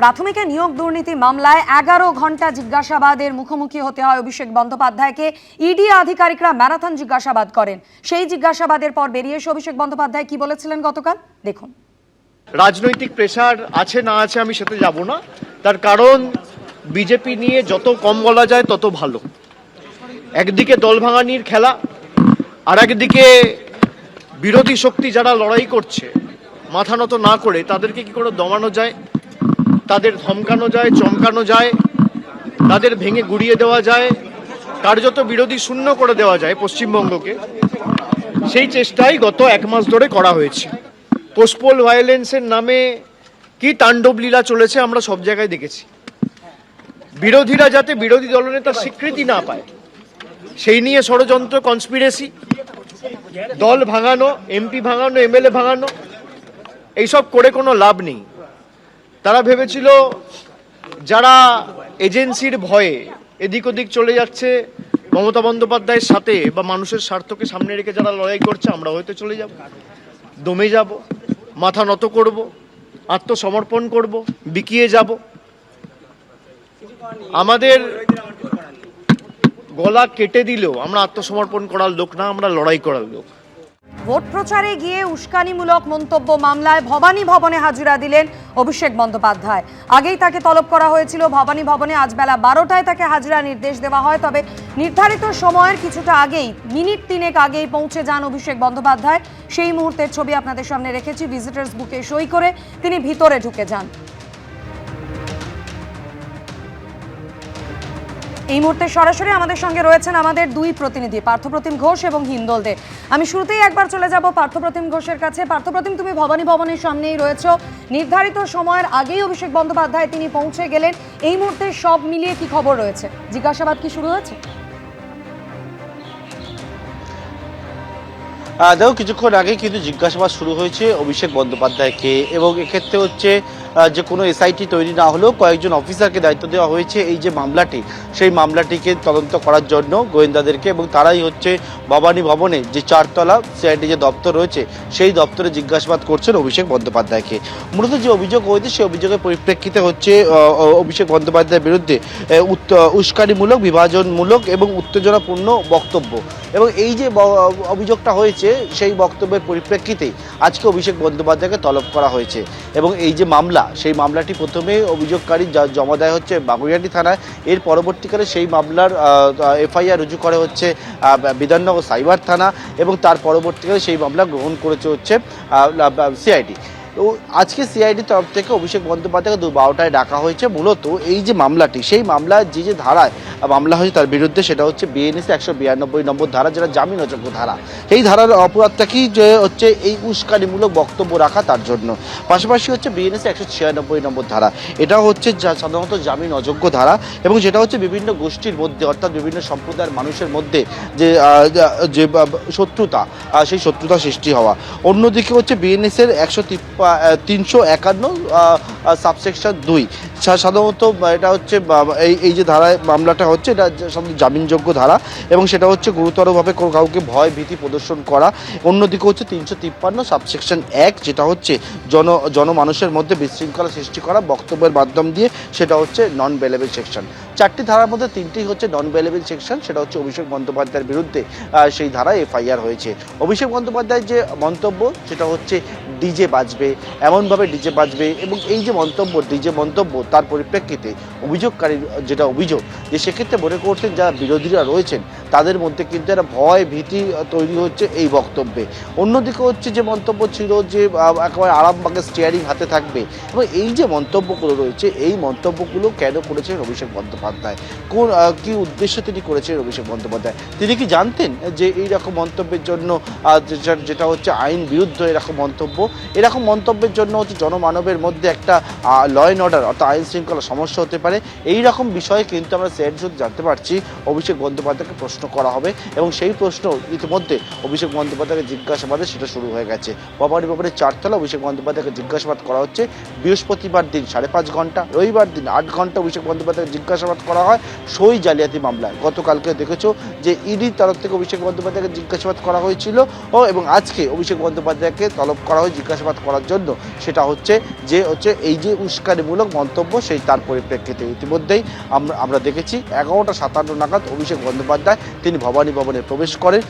প্রাথমিকে নিয়োগ দুর্নীতি মামলায় 11 ঘন্টা জিজ্ঞাসাবাদের মুখোমুখি হতে হয় অভিষেক বন্দ্যোপাধ্যায়কে। ইডি আধিকারিকরা ম্যারাথন জিজ্ঞাসাবাদ করেন। সেই জিজ্ঞাসাবাদের পর বেরিয়ে এসে অভিষেক বন্দ্যোপাধ্যায় কি বলেছিলেন গতকাল দেখুন। রাজনৈতিক প্রেসার আছে না আছে আমি সেটা যাব না, তার কারণ বিজেপি নিয়ে যত কম বলা যায় তত ভালো। একদিকে দল ভাঙানির খেলা, আর একদিকে বিরোধী শক্তি যারা লড়াই করছে মাথা নত না করে তাদেরকে কি করে দমানো যায়, তাদের ধমকানো যায়, চমকানো যায়, তাদের ভেঙে গুড়িয়ে দেওয়া যায়, কার্যত বিরোধী শূন্য করে দেওয়া যায় পশ্চিমবঙ্গকে, সেই চেষ্টাই গত 1 মাস ধরে করা হয়েছে। পোস্টপোল ভায়োলেন্সের নামে কি তাণ্ডব লীলা চলেছে আমরা সব জায়গায় দেখেছি। বিরোধীরা যাতে বিরোধী দলনেতার স্বীকৃতি না পায় সেই নিয়ে ষড়যন্ত্র, কনস্পিরেসি, দল ভাঙানো, এমপি ভাঙানো, এমএলএ ভাঙানো, এইসব করে কোনো লাভ নেই। তারা ভেবেছিল যারা এজেন্সির ভয়ে এদিক ওদিক চলে যাচ্ছে মমতা বন্দ্যোপাধ্যায়ের সাথে বা মানুষের স্বার্থকে সামনে রেখে যারা লড়াই করছে আমরা হয়তো চলে যাব, দমে যাব, মাথা নত করব, আত্মসমর্পণ করব, বিকিয়ে যাব। আমাদের গলা কেটে দিলেও আমরা আত্মসমর্পণ করার লোক না, আমরা লড়াই করার লোক। ভোট প্রচারে গিয়ে উস্কানিমূলক মন্তব্য মামলায় ভবানী ভবনে হাজিরা দিলেন অভিষেক বন্দ্যোপাধ্যায়। আগেই তাকে তলব করা হয়েছিল ভবানী ভবনে। আজ বেলা 12টায় তাকে হাজিরা নির্দেশ দেওয়া হয়। তবে নির্ধারিত সময়ের কিছুটা আগেই, মিনিট 3 আগেই পৌঁছে যান অভিষেক বন্দ্যোপাধ্যায়। সেই মুহূর্তের ছবি আপনাদের সামনে রেখেছি। ভিজিটার্স বুকে সই করে তিনি ভিতরে ঢুকে যান। এই মুহূর্তে সরাসরি আমাদের সঙ্গে রয়েছেন আমাদের দুই প্রতিনিধি, পার্থপ্রতিম ঘোষ এবং হিন্দল দে। আমি শুরুতেই একবার চলে যাব পার্থপ্রতিম ঘোষের কাছে। পার্থপ্রতিম, তুমি ভবানী ভবনের সামনেই রয়েছো। নির্ধারিত সময়ের আগেই অভিষেক বন্দ্যোপাধ্যায় তিনি পৌঁছে গেলেন। এই মুহূর্তে সব মিলিয়ে কি খবর রয়েছে? জিজ্ঞাসাবাদ কি শুরু হয়েছে? দেখো, কিছুক্ষণ আগে কিন্তু জিজ্ঞাসাবাদ শুরু হয়েছে অভিষেক বন্দ্যোপাধ্যায়কে, এবং এক্ষেত্রে হচ্ছে যে কোনো এসআইটি তৈরি না হলেও কয়েকজন অফিসারকে দায়িত্ব দেওয়া হয়েছে এই যে মামলাটি, সেই মামলাটিকে তদন্ত করার জন্য গোয়েন্দাদেরকে, এবং তারাই হচ্ছে ভবানী ভবনে যে 4 তলা সিআইডি যে দপ্তর রয়েছে সেই দপ্তরে জিজ্ঞাসাবাদ করছেন অভিষেক বন্দ্যোপাধ্যায়কে। মূলত যে অভিযোগ হয়েছে সেই অভিযোগের পরিপ্রেক্ষিতে হচ্ছে অভিষেক বন্দ্যোপাধ্যায়ের বিরুদ্ধে উস্কানিমূলক, বিভাজনমূলক এবং উত্তেজনাপূর্ণ বক্তব্য, এবং এই যে অভিযোগটা হয়েছে সেই বক্তব্যের পরিপ্রেক্ষিতে আজকে অভিষেক বন্দ্যোপাধ্যায়কে তলব করা হয়েছে। এবং এই যে মামলা, সেই মামলাটি প্রথমে অভিযোগকারী জমা দেয় হচ্ছে বাগুইআটি থানায়। এর পরবর্তীকালে সেই মামলার এফআইআর রুজু করে হচ্ছে বিধাননগর সাইবার থানা, এবং তার পরবর্তীকালে সেই মামলা গ্রহণ করেছে হচ্ছে সিআইডি। তো আজকে সিআইডির তরফ থেকে অভিষেক বন্দ্যোপাধ্যায়কে 12টায় ডাকা হয়েছে। মূলত এই যে মামলাটি, সেই মামলায় যে ধারায় মামলা হয়েছে তার বিরুদ্ধে, সেটা হচ্ছে বিএনএসি 192 নম্বর ধারা, যেটা জামিন অযোগ্য ধারা। এই ধারার অপরাধটা কি, যে হচ্ছে এই উস্কানিমূলক বক্তব্য রাখা, তার জন্য। পাশাপাশি হচ্ছে বিএনএসি 196 নম্বর ধারা, এটাও হচ্ছে সাধারণত জামিন অযোগ্য ধারা, এবং যেটা হচ্ছে বিভিন্ন গোষ্ঠীর মধ্যে, অর্থাৎ বিভিন্ন সম্প্রদায়ের মানুষের মধ্যে যে শত্রুতা, সেই শত্রুতা সৃষ্টি হওয়া। অন্যদিকে হচ্ছে বিএনএসের 351 সাবসেকশন 2, সাধারণত এটা হচ্ছে এই যে ধারায় মামলাটা হচ্ছে, এটা সাধারণত জামিনযোগ্য ধারা, এবং সেটা হচ্ছে গুরুতরভাবে কাউকে ভয় ভীতি প্রদর্শন করা। অন্যদিকে হচ্ছে 353 সাবসেকশন 1, যেটা হচ্ছে জনমানুষের মধ্যে বিশৃঙ্খলা সৃষ্টি করা বক্তব্যের মাধ্যম দিয়ে, সেটা হচ্ছে নন বেলেবল সেকশন। 4টি ধারার মধ্যে 3টি হচ্ছে নন বেলেবল সেকশন, সেটা হচ্ছে অভিষেক বন্দ্যোপাধ্যায়ের বিরুদ্ধে সেই ধারায় এফআইআর হয়েছে। অভিষেক বন্দ্যোপাধ্যায়ের যে মন্তব্য, সেটা হচ্ছে ডিজে বাজবে, এমনভাবে ডিজে বাজবে, এবং এই যে মন্তব্য, ডিজে মন্তব্য, তার পরিপ্রেক্ষিতে অভিযোগকারীর যেটা অভিযোগ, যে সেক্ষেত্রে মনে করছেন যারা বিরোধীরা রয়েছেন তাদের মধ্যে কিন্তু একটা ভয় ভীতি তৈরি হচ্ছে এই বক্তব্যে। অন্যদিকে হচ্ছে যে মন্তব্য ছিল যে একেবারে আরামবাগের স্টিয়ারিং হাতে থাকবে, এবং এই যে মন্তব্যগুলো রয়েছে, এই মন্তব্যগুলো কেন করেছেন অভিষেক বন্দ্যোপাধ্যায়, কোন কি উদ্দেশ্যে তিনি করেছেন অভিষেক বন্দ্যোপাধ্যায়? তিনি কি জানতেন যে এই রকম মন্তব্যের জন্য, যেটা হচ্ছে আইন বিরুদ্ধ এরকম মন্তব্য, এরকম মন্তব্যের জন্য হচ্ছে জনমানবের মধ্যে একটা ল অ্যান্ড অর্ডার, অর্থাৎ আইন শৃঙ্খলা সমস্যা হতে পারে? এই রকম বিষয়ে কিন্তু আমরা সিআইডি সূত্রে জানতে পারছি অভিষেক বন্দ্যোপাধ্যায়কে প্রশ্ন করা হবে, এবং সেই প্রশ্ন ইতিমধ্যে অভিষেক বন্দ্যোপাধ্যায়কে জিজ্ঞাসাবাদে সেটা শুরু হয়ে গেছে। ভবানী ভবনের 4 তলা অভিষেক বন্দ্যোপাধ্যায়কে জিজ্ঞাসাবাদ করা হচ্ছে। বৃহস্পতিবার দিন 5.5 ঘন্টা, রবিবার দিন 8 ঘন্টা অভিষেক বন্দ্যোপাধ্যায়কে জিজ্ঞাসাবাদ করা হয় সই জালিয়াতি মামলায়। গতকালকে দেখেছো যে ইডির তরফ থেকে অভিষেক বন্দ্যোপাধ্যায়কে জিজ্ঞাসাবাদ করা হয়েছিল, এবং আজকে অভিষেক বন্দ্যোপাধ্যায়কে তলব করা হয় জিজ্ঞাসাবাদ করার জন্য। জন্য, সেটা হচ্ছে এই যে উস্কানিমূলক মন্তব্য সেই তার পরিপ্রেক্ষিতে ইতিমধ্যেই আমরা দেখেছি 11:57 নাগাদ অভিষেক বন্দ্যোপাধ্যায় তিনি ভবানী ভবনে প্রবেশ করেন।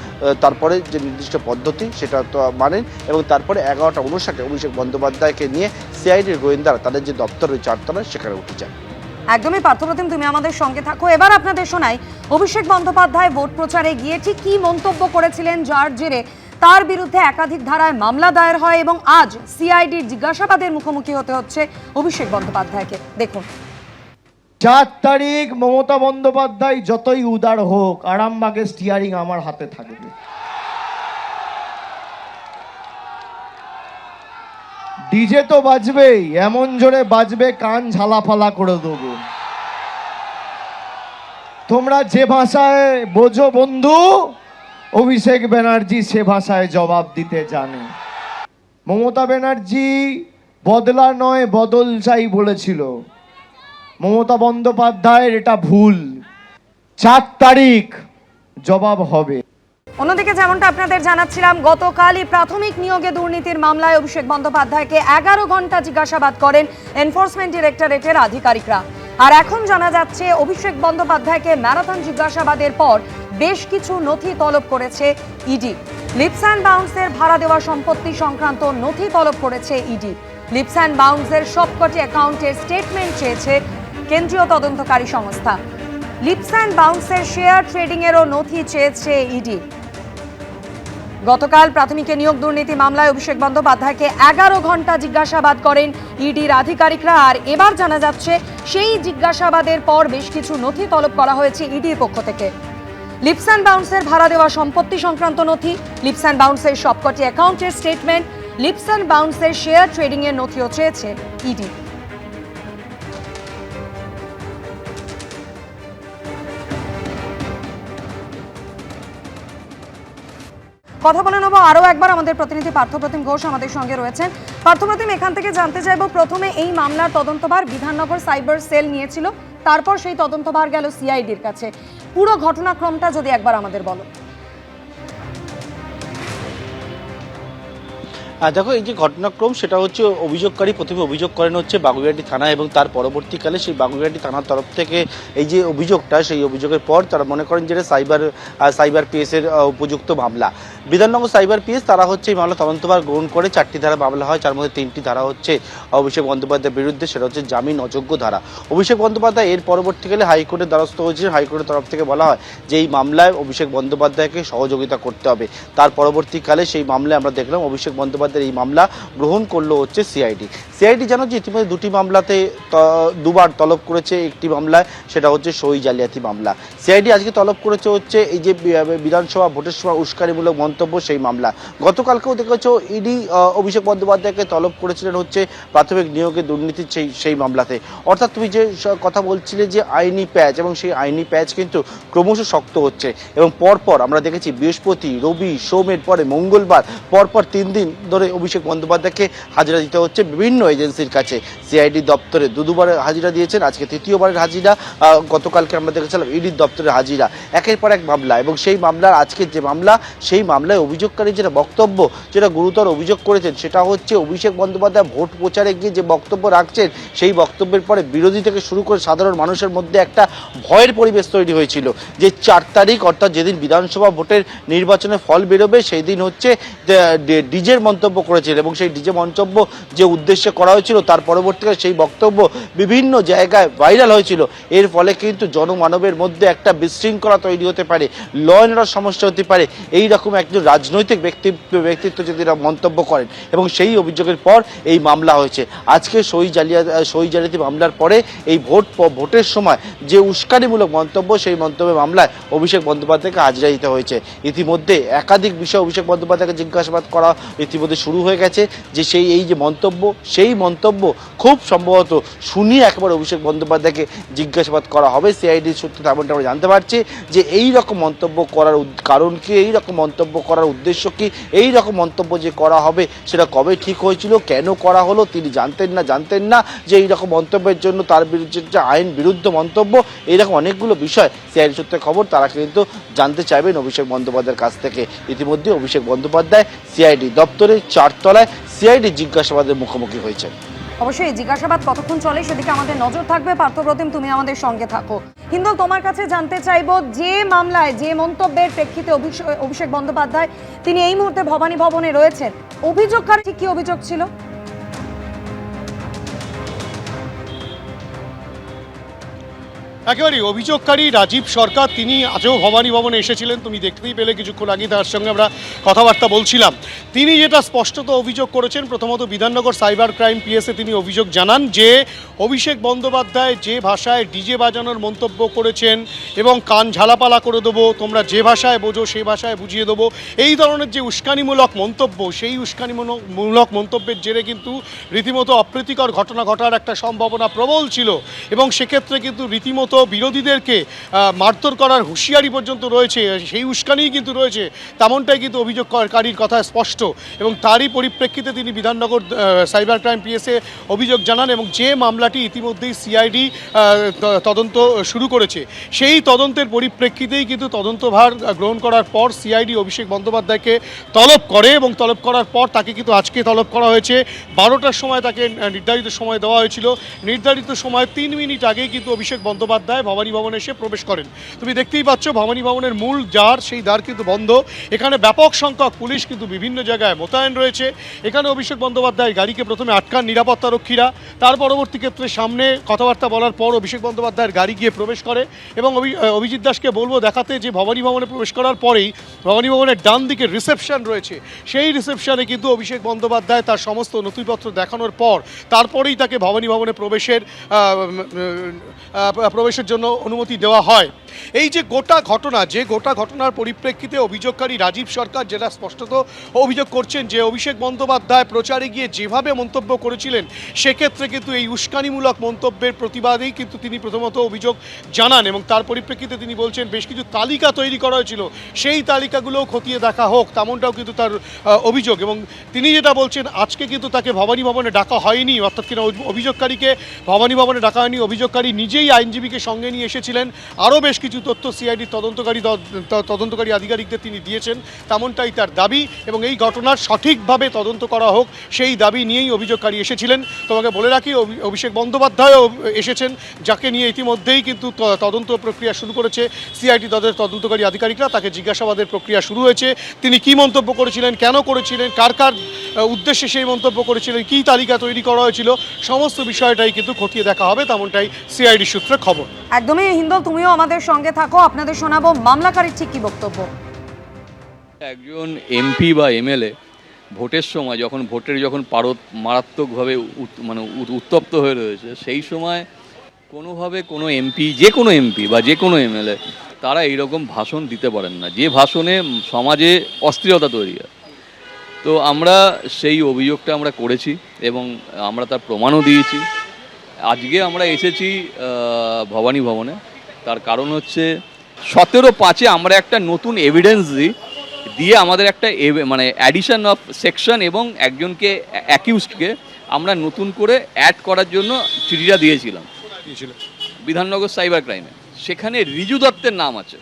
তারপরে যে নির্দিষ্ট পদ্ধতি সেটা তো মানেন এবং তারপরে 11:59 অভিষেক বন্দ্যোপাধ্যায়কে নিয়ে সিআইডির গোয়েন্দারা তাদের যে দপ্তর রয়েছে 4 তলায় সেখানে উঠে যায়। একদমই পার্থপ্রতিম, তুমি আমাদের সঙ্গে থাকো। এবার আপনাদের শোনাই অভিষেক বন্দ্যোপাধ্যায় ভোট প্রচারে গিয়ে ঠিক কি মন্তব্য করেছিলেন, যার জেরে তার বিরুদ্ধে একাধিক ধারায় মামলা দায়ের হয় এবং আজ সিআইডির জিজ্ঞাসাবাদের মুখোমুখি হতে হচ্ছে অভিষেক বন্দ্যোপাধ্যায়কে। দেখুন, 4 তারিখ মমতা বন্দ্যোপাধ্যায় যতই উদার হোক, আরামবাগের স্টিয়ারিং আমার হাতে থাকবে। ডিজে তো বাজবেই, এমন জোরে বাজবে কান ঝালাফালা করে দেবো। তোমরা যে ভাষায় বোঝো বন্ধু, অভিষেক ব্যানার্জি সে ভাষায় জবাব দিতে জানে। মমতা ব্যানার্জি বদলা নয় বদল চাই বলেছিল, মমতা বন্দ্যোপাধ্যায়ের এটা ভুল। 4 তারিখ জবাব হবে। অন্যদিকে যেমনটা আপনাদের জানাচ্ছিলাম, গতকালই প্রাথমিক নিয়োগে দুর্নীতির মামলায় অভিষেক বন্দ্যোপাধ্যায়কে 11 ঘন্টা জিজ্ঞাসাবাদ করেন এনফোর্সমেন্ট ডিরেক্টরেটের আধিকারিকরা। আর এখন জানা যাচ্ছে অভিষেক বন্দ্যোপাধ্যায়কে ম্যারাথন জিজ্ঞাসাবাদের পর বেশ কিছু নথি তলব করেছে ইডি। লিপস অ্যান্ড বাউন্সের ভাড়া দেওয়া সম্পত্তি সংক্রান্ত নথি তলব করেছে ইডি। লিপস অ্যান্ড বাউন্সের সবকটি অ্যাকাউন্টের স্টেটমেন্ট চেয়েছে কেন্দ্রীয় তদন্তকারী সংস্থা। লিপস অ্যান্ড বাউন্সের শেয়ার ট্রেডিং এরও নথি চেয়েছে ইডি। গতকাল প্রাথমিকে নিয়োগ দুর্নীতি মামলায় অভিষেক বন্দ্যোপাধ্যায়কে 11 ঘন্টা জিজ্ঞাসাবাদ করেন ইডির আধিকারিকরা। আর এবার জানা যাচ্ছে সেই জিজ্ঞাসাবাদের পর বেশ কিছু নথি তলব করা হয়েছে ইডির পক্ষ থেকে। লিপস অ্যান্ড বাউন্সের ভাড়া দেওয়া সম্পত্তি সংক্রান্ত নথি, লিপস অ্যান্ড বাউন্সের সবকটি অ্যাকাউন্টের স্টেটমেন্ট, লিপস অ্যান্ড বাউন্সের শেয়ার ট্রেডিং এর নথিও চেয়েছে ইডি। কথা বলে নেব আরও একবার, আমাদের প্রতিনিধি পার্থপ্রতিম ঘোষ আমাদের সঙ্গে রয়েছেন। পার্থপ্রতিম, এখান থেকে জানতে চাইব, প্রথমে এই মামলার তদন্তভার বিধাননগর সাইবার সেল নিয়েছিল, তারপর সেই তদন্তভার গেল সিআইডির কাছে। পুরো ঘটনাক্রমটা যদি একবার আমাদের বলো। দেখো, এই যে ঘটনাক্রম সেটা হচ্ছে অভিযোগকারী প্রথমে অভিযোগ করেন হচ্ছে বাগুইআটি থানা এবং তার পরবর্তীকালে সেই বাগুইআটি থানার তরফ থেকে এই যে অভিযোগটা, সেই অভিযোগের পর তারা মনে করেন যে সাইবার পিএসের উপযুক্ত মামলা। বিধাননগর সাইবার পিএস তারা হচ্ছে এই মামলা তদন্তভার গ্রহণ করে 4টি ধারা মামলা হয়, যার মধ্যে 3টি ধারা হচ্ছে অভিষেক বন্দ্যোপাধ্যায়ের বিরুদ্ধে, সেটা হচ্ছে জামিন অযোগ্য ধারা। অভিষেক বন্দ্যোপাধ্যায় এর পরবর্তীকালে হাইকোর্টের দ্বারস্থ হয়েছে। হাইকোর্টের তরফ থেকে বলা হয় যে এই মামলায় অভিষেক বন্দ্যোপাধ্যায়কে সহযোগিতা করতে হবে। তার পরবর্তীকালে সেই মামলায় আমরা দেখলাম অভিষেক বন্দ্যোপাধ্যায় এই মামলা গ্রহণ করলো হচ্ছে সিআইডি জানো যে ইতিমধ্যে 2টি মামলাতে 2বার তলব করেছে। একটি মামলায় সেটা হচ্ছে সই জালিয়াতি মামলা। সিআইডি আজকে তলব করেছে হচ্ছে এই যে বিধানসভা ভোটের সময় উস্কানিমূলক মন্তব্য সেই মামলা। গতকালকেও দেখেছো ইডি অভিষেক বন্দ্যোপাধ্যায়কে তলব করেছিলেন হচ্ছে প্রাথমিক নিয়োগে দুর্নীতির সেই মামলাতে। অর্থাৎ তুমি যে কথা বলছিলে যে আইনি প্যাচ, এবং সেই আইনি প্যাচ কিন্তু ক্রমশ শক্ত হচ্ছে এবং পরপর আমরা দেখেছি বৃহস্পতি, রবি, সোমের পরে মঙ্গলবার পরপর 3 দিন ধরে অভিষেক বন্দ্যোপাধ্যায়কে হাজিরা দিতে হচ্ছে বিভিন্ন এজেন্সির কাছে। সিআইডি দপ্তরে 2বার হাজিরা দিয়েছেন, আজকে 3য়বারের হাজিরা। গতকালকে আমরা দেখেছিলাম ইডির দপ্তরে হাজিরা। একের পর এক মামলা, এবং সেই মামলার আজকের যে মামলা, সেই মামলায় অভিযোগকারী যেটা বক্তব্য, যেটা গুরুতর অভিযোগ করেছেন, সেটা হচ্ছে অভিষেক বন্দ্যোপাধ্যায় ভোট প্রচারে গিয়ে যে বক্তব্য রাখছেন, সেই বক্তব্যের পরে বিরোধী থেকে শুরু করে সাধারণ মানুষের মধ্যে একটা ভয়ের পরিবেশ তৈরি হয়েছিল যে 4 তারিখ অর্থাৎ যেদিন বিধানসভা ভোটের নির্বাচনের ফল বেরোবে, সেই দিন হচ্ছে ডিজের মন্তব্য করেছিলেন এবং সেই ডিজে মন্তব্য যে উদ্দেশ্যে করা হয়েছিল তার পরবর্তীকালে সেই বক্তব্য বিভিন্ন জায়গায় ভাইরাল হয়েছিল। এর ফলে কিন্তু জনমানবের মধ্যে একটা বিশৃঙ্খলা তৈরি হতে পারে, ল অ্যান্ড অর্ডার সমস্যা হতে পারে, এই রকম একজন রাজনৈতিক ব্যক্তিত্ব যদি এরা মন্তব্য করেন, এবং সেই অভিযোগের পর এই মামলা হয়েছে। আজকে সই জালিয়াতি মামলার পরে এই ভোটের সময় যে উস্কানিমূলক মন্তব্য, সেই মন্তব্যের মামলায় অভিষেক বন্দ্যোপাধ্যায়কে হাজিরা দিতে হয়েছে। ইতিমধ্যে একাধিক বিষয় অভিষেক বন্দ্যোপাধ্যায়কে জিজ্ঞাসাবাদ করা ইতিমধ্যে শুরু হয়ে গেছে যে এই যে মন্তব্য, সেই মন্তব্য খুব সম্ভবত শুনিয়ে একবার অভিষেক বন্দ্যোপাধ্যায়কে জিজ্ঞাসাবাদ করা হবে। সিআইডির সূত্রে তেমনটা আমরা জানতে পারছি যে এই রকম মন্তব্য করার কারণ কি, এই রকম মন্তব্য করার উদ্দেশ্য কি, এই রকম মন্তব্য যে করা হবে সেটা কবে ঠিক হয়েছিল, কেন করা হলো, তিনি জানতেন না যে এই রকম মন্তব্যের জন্য তার বিরুদ্ধে যে আইন বিরুদ্ধ মন্তব্য, এইরকম অনেকগুলো বিষয় সিআইডি সূত্রে খবর তারা কিন্তু জানতে চাইবেন অভিষেক বন্দ্যোপাধ্যায়ের কাছ থেকে। ইতিমধ্যে অভিষেক বন্দ্যোপাধ্যায় সিআইডি দপ্তরে চারতলায় সিআইডি জিজ্ঞাসাবাদের মুখোমুখি হয়েছেন। অবশ্যই এই জিজ্ঞাসাবাদ কতক্ষণ চলে সেদিকে আমাদের নজর থাকবে। পার্থপ্রতিম, তুমি আমাদের সঙ্গে থাকো। হিন্দল, তোমার কাছে জানতে চাইবো, যে মামলায় যে মন্তব্যের প্রেক্ষিতে অভিষেক বন্দ্যোপাধ্যায় তিনি এই মুহূর্তে ভবানী ভবনে রয়েছেন, অভিযোগকারী ঠিক কি অভিযোগ ছিল? একেবারেই অভিযোগকারী রাজীব সরকার, তিনি আজও ভবানী ভবনে এসেছিলেন, তুমি দেখতেই পেলে কিছুক্ষণ আগে তার সঙ্গে আমরা কথাবার্তা বলছিলাম। তিনি যেটা স্পষ্টত অভিযোগ করেছেন, প্রথমত বিধাননগর সাইবার ক্রাইম পিএসে তিনি অভিযোগ জানান যে অভিষেক বন্দ্যোপাধ্যায় যে ভাষায় ডিজে বাজানোর মন্তব্য করেছেন এবং কান ঝালাপালা করে দেবো, তোমরা যে ভাষায় বোঝো সেই ভাষায় বুঝিয়ে দেবো, এই ধরনের যে উস্কানিমূলক মন্তব্য, সেই উস্কানিমূলক মন্তব্যের জেরে কিন্তু রীতিমতো অপ্রীতিকর ঘটনা ঘটার একটা সম্ভাবনা প্রবল ছিল এবং সেক্ষেত্রে কিন্তু রীতিমতো বিরোধীদেরকে মারধর করার হুঁশিয়ারি পর্যন্ত রয়েছে, সেই উস্কানিই কিন্তু রয়েছে, তেমনটাই কিন্তু অভিযোগকারীর কথা স্পষ্ট। এবং তারই পরিপ্রেক্ষিতে তিনি বিধাননগর সাইবার ক্রাইম পিএসে অভিযোগ জানান এবং যে মামলাটি ইতিমধ্যেই সিআইডি তদন্ত শুরু করেছে, সেই তদন্তের পরিপ্রেক্ষিতেই কিন্তু তদন্তভার গ্রহণ করার পর সিআইডি অভিষেক বন্দ্যোপাধ্যায়কে তলব করে এবং তলব করার পর তাকে কিন্তু আজকে তলব করা হয়েছে। 12টার সময় তাকে নির্ধারিত সময় দেওয়া হয়েছিল। নির্ধারিত সময় 3 মিনিট আগেই কিন্তু অভিষেক বন্দ্যোপাধ্যায় ভবানী ভবনে এসে প্রবেশ করেন। তুমি দেখতেই পাচ্ছ ভবানী ভবনের মূল দ্বার, সেই দ্বার কিন্তু বন্ধ। এখানে ব্যাপক সংখ্যক পুলিশ কিন্তু বিভিন্ন জায়গায় মোতায়েন রয়েছে। এখানে অভিষেক বন্দ্যোপাধ্যায় গাড়িকে প্রথমে আটকান নিরাপত্তা রক্ষীরা, তার পরবর্তী ক্ষেত্রে সামনে কথাবার্তা বলার পর অভিষেক বন্দ্যোপাধ্যায়ের গাড়ি গিয়ে প্রবেশ করে এবং অভিজিৎ দাসকে বলবো দেখাতে যে ভবানী ভবনে প্রবেশ করার পরেই ভবানী ভবনের ডান দিকে রিসেপশন রয়েছে, সেই রিসেপশনে কিন্তু অভিষেক বন্দ্যোপাধ্যায় তার সমস্ত নথিপত্র দেখানোর পর তারপরেই তাকে ভবানী ভবনে প্রবেশের জন্য অনুমতি দেওয়া হয়। এই যে গোটা ঘটনার পরিপ্রেক্ষিতে অভিযোগকারী রাজীব সরকার যেটা স্পষ্টত অভিযোগ করছেন যে অভিষেক বন্দ্যোপাধ্যায় প্রচারে গিয়ে যেভাবে মন্তব্য করেছিলেন, সেক্ষেত্রে কিন্তু এই উস্কানিমূলক মন্তব্যের প্রতিবাদেই কিন্তু তিনি প্রথমত অভিযোগ জানান এবং তার পরিপ্রেক্ষিতে তিনি বলছেন বেশ কিছু তালিকা তৈরি করা হয়েছিল, সেই তালিকাগুলোও খতিয়ে দেখা হোক, তেমনটাও কিন্তু তার অভিযোগ। এবং তিনি যেটা বলছেন, আজকে কিন্তু তাকে ভবানী ভবনে ডাকা হয়নি, অর্থাৎ কিনা অভিযোগকারীকে ভবানী ভবনে ডাকা হয়নি, অভিযোগকারী নিজেই আইনজীবীকে সঙ্গে নিয়ে এসেছিলেন। আরও বেশ কিছু তথ্য সিআইডি তদন্তকারী আধিকারিকদের তিনি দিয়েছেন, তেমনটাই তার দাবি এবং এই ঘটনার সঠিকভাবে তদন্ত করা হোক সেই দাবি নিয়েই অভিযোগকারী এসেছিলেন। তোমাকে বলে রাখি, অভিষেক বন্দ্যোপাধ্যায়ও এসেছেন, যাকে নিয়ে ইতিমধ্যেই কিন্তু তদন্ত প্রক্রিয়া শুরু করেছে সিআইডি তাদের তদন্তকারী আধিকারিকরা। তাকে জিজ্ঞাসাবাদের প্রক্রিয়া শুরু হয়েছে। তিনি কি মন্তব্য করেছিলেন, কেন করেছিলেন, কার উদ্দেশ্যে সেই মন্তব্য করেছিলেন, কী তালিকা তৈরি করা হয়েছিল, সমস্ত বিষয়টাই কিন্তু খতিয়ে দেখা হবে, তেমনটাই সিআইডি সূত্রে খবর। একদমই হিন্দল, তুমিও আমাদের সঙ্গে থাকো, আপনাদের শোনাবো মামলাকারীর ঠিক কি বক্তব্য। একজন এমপি বা এমএলএ ভোটের সময় যখন পারদ মারাত্মকভাবে উত্তপ্ত হয়ে রয়েছে, সেই সময় কোনোভাবে কোনো এমপি, যে কোনো এমপি বা যে কোনো এমএলএ, তারা এইরকম ভাষণ দিতে পারেন না, যে ভাষণে সমাজে অস্থিরতা তৈরি হয়। তো আমরা সেই অভিযোগটা আমরা করেছি এবং আমরা তার প্রমাণও দিয়েছি। আজকে আমরা এসেছি ভবানী ভবনে, তার কারণ হচ্ছে 17/5 আমরা একটা নতুন এভিডেন্স দিয়ে আমাদের একটা অ্যাডিশন অফ সেকশন এবং একজনকে অ্যাকিউজডকে আমরা নতুন করে অ্যাড করার জন্য চিঠিটা দিয়েছিলাম বিধাননগর সাইবার ক্রাইমে। সেখানে রিজু দত্তের নাম আছে।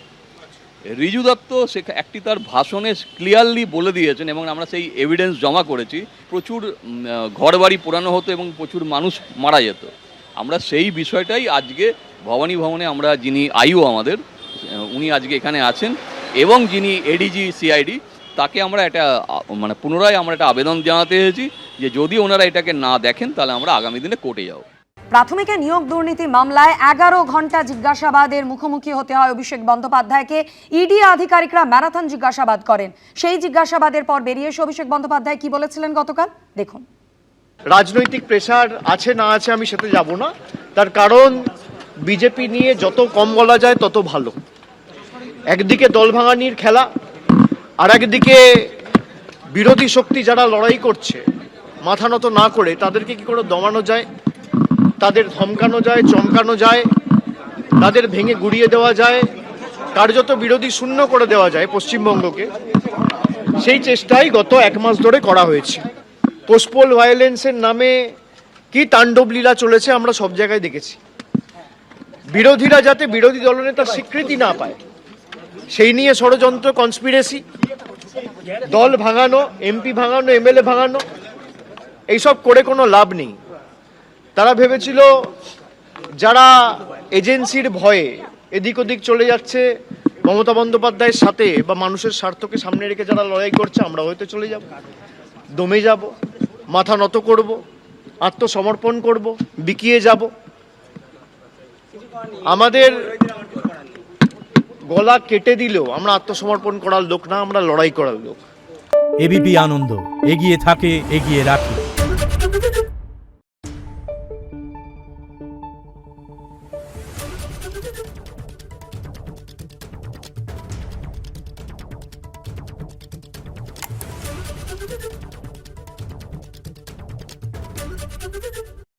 রিজু দত্ত একটি তার ভাষণে ক্লিয়ারলি বলে দিয়েছেন এবং আমরা সেই এভিডেন্স জমা করেছি। প্রচুর ঘরবাড়ি পোড়ানো হতো এবং প্রচুর মানুষ মারা যেত। আমরা সেই বিষয়টাই আজকে ভবানী ভবনে আমরা, যিনি আইও আমাদের, উনি আজকে এখানে আছেন এবং যিনি এডিজি সিআইডি, তাকে আমরা একটা পুনরায় আমরা একটা আবেদন জানাতে এসেছি যে যদি ওনারা এটাকে না দেখেন তাহলে আমরা আগামী দিনে কোর্টে যাব। প্রাথমিকে নিয়োগ দুর্নীতি মামলায় 11 ঘন্টা জিজ্ঞাসাবাদের মুখোমুখি হতে হয় অভিষেক বন্দ্যোপাধ্যায়কে। ইডি আধিকারিকরা ম্যারাথন জিজ্ঞাসাবাদ করেন। সেই জিজ্ঞাসাবাদের পর বেরিয়ে এসে অভিষেক বন্দ্যোপাধ্যায় কি বলেছিলেন গতকাল দেখুন। রাজনৈতিক প্রেশার আছে না আছে আমি সেটা যাব না, তার কারণ বিজেপি নিয়ে যত কম বলা যায় তত ভালো। একদিকে দল ভাঙানির খেলা, আর একদিকে বিরোধী শক্তি যারা লড়াই করছে মাথা নত না করে তাদেরকে কি করে দমানো যায়, তাদের ধমকানো যায়, চমকানো যায়, তাদের ভেঙে গুড়িয়ে দেওয়া যায়, কার্যত বিরোধী শূন্য করে দেওয়া যায় পশ্চিমবঙ্গকে, সেই চেষ্টাই গত 1 মাস ধরে করা হয়েছে। পোস্টপোল ভায়োলেন্সের নামে কি তাণ্ডব লীলা চলেছে আমরা সব জায়গায় দেখেছি। বিরোধীরা যাতে বিরোধী দলনেতার স্বীকৃতি না পায় সেই নিয়ে ষড়যন্ত্র, কনস্পিরেসি, দল ভাঙানো, এমপি ভাঙানো, এমএলএ ভাঙানো, এইসব করে কোনো লাভ নেই। তারা ভেবেছিল যারা এজেন্সির ভয়ে এদিক ওদিক চলে যাচ্ছে মমতা বন্দ্যোপাধ্যায়ের সাথে বা মানুষের স্বার্থকে সামনে রেখে যারা লড়াই করছে, আমরা হয়তো চলে যাব, দমে যাব, মাথা নত করব, আত্মসমর্পণ করব, বিকিয়ে যাব। আমাদের গলা কেটে দিলেও আমরা আত্মসমর্পণ করার লোক না, আমরা লড়াই করার লোক। এবিপি আনন্দ, এগিয়ে থাকে, এগিয়ে রাখে।